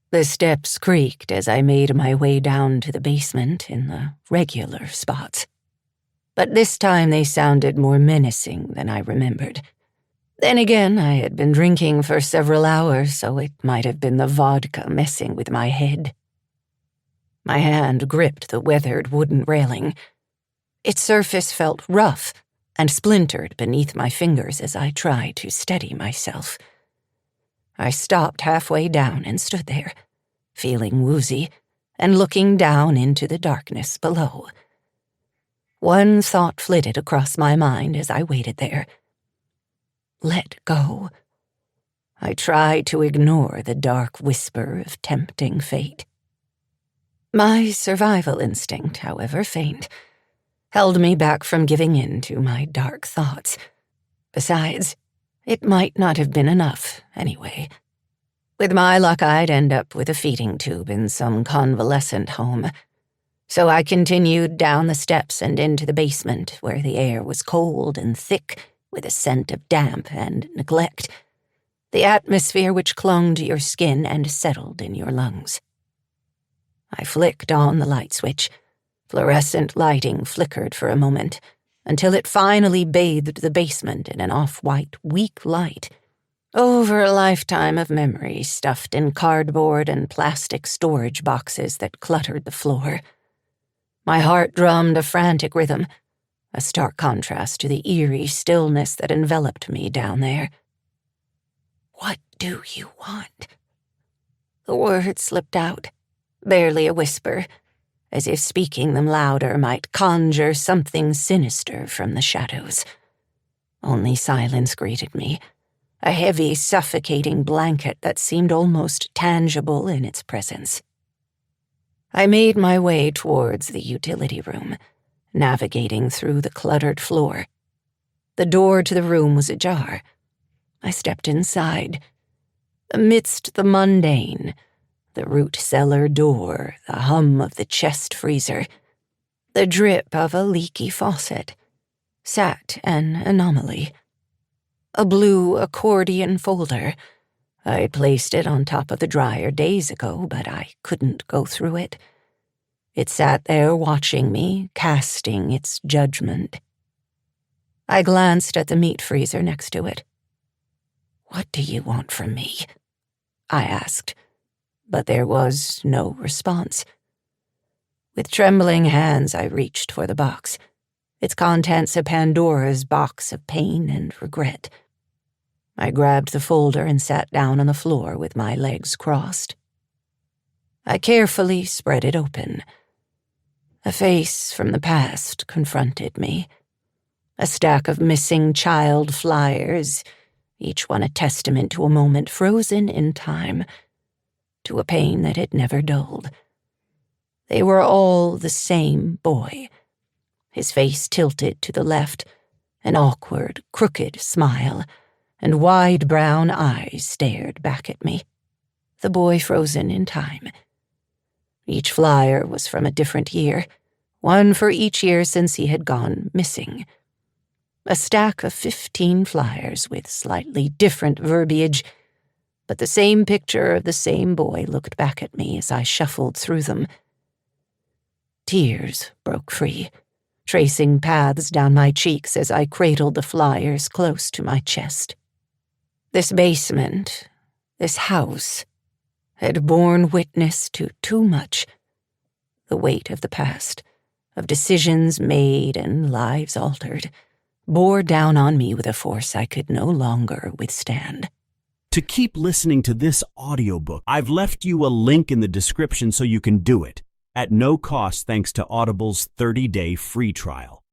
The steps creaked as I made my way down to the basement in the regular spots. But this time they sounded more menacing than I remembered. Then again, I had been drinking for several hours, so it might have been the vodka messing with my head. My hand gripped the weathered wooden railing. Its surface felt rough and splintered beneath my fingers as I tried to steady myself. I stopped halfway down and stood there, feeling woozy and looking down into the darkness below. One thought flitted across my mind as I waited there. Let go. I tried to ignore the dark whisper of tempting fate. My survival instinct, however faint, held me back from giving in to my dark thoughts. Besides, it might not have been enough, anyway. With my luck, I'd end up with a feeding tube in some convalescent home. So I continued down the steps and into the basement, where the air was cold and thick, with a scent of damp and neglect, the atmosphere which clung to your skin and settled in your lungs. I flicked on the light switch. Fluorescent lighting flickered for a moment, until it finally bathed the basement in an off-white, weak light. Over a lifetime of memories stuffed in cardboard and plastic storage boxes that cluttered the floor. My heart drummed a frantic rhythm, a stark contrast to the eerie stillness that enveloped me down there. "What do you want?" The words slipped out, barely a whisper, as if speaking them louder might conjure something sinister from the shadows. Only silence greeted me, a heavy, suffocating blanket that seemed almost tangible in its presence. I made my way towards the utility room, navigating through the cluttered floor. The door to the room was ajar. I stepped inside. Amidst the mundane, the root cellar door, the hum of the chest freezer, the drip of a leaky faucet, sat an anomaly. A blue accordion folder. I'd placed it on top of the dryer days ago, but I couldn't go through it. It sat there watching me, casting its judgment. I glanced at the meat freezer next to it. "What do you want from me?" I asked, but there was no response. With trembling hands, I reached for the box, its contents a Pandora's box of pain and regret. I grabbed the folder and sat down on the floor with my legs crossed. I carefully spread it open. A face from the past confronted me. A stack of missing child flyers, each one a testament to a moment frozen in time, to a pain that had never dulled. They were all the same boy, his face tilted to the left, an awkward, crooked smile, and wide brown eyes stared back at me. The boy frozen in time. Each flyer was from a different year, one for each year since he had gone missing. A stack of 15 flyers with slightly different verbiage, but the same picture of the same boy looked back at me as I shuffled through them. Tears broke free, tracing paths down my cheeks as I cradled the flyers close to my chest. This basement, this house, had borne witness to too much. The weight of the past, of decisions made and lives altered, bore down on me with a force I could no longer withstand. To keep listening to this audiobook, I've left you a link in the description so you can do it, at no cost thanks to Audible's 30-day free trial.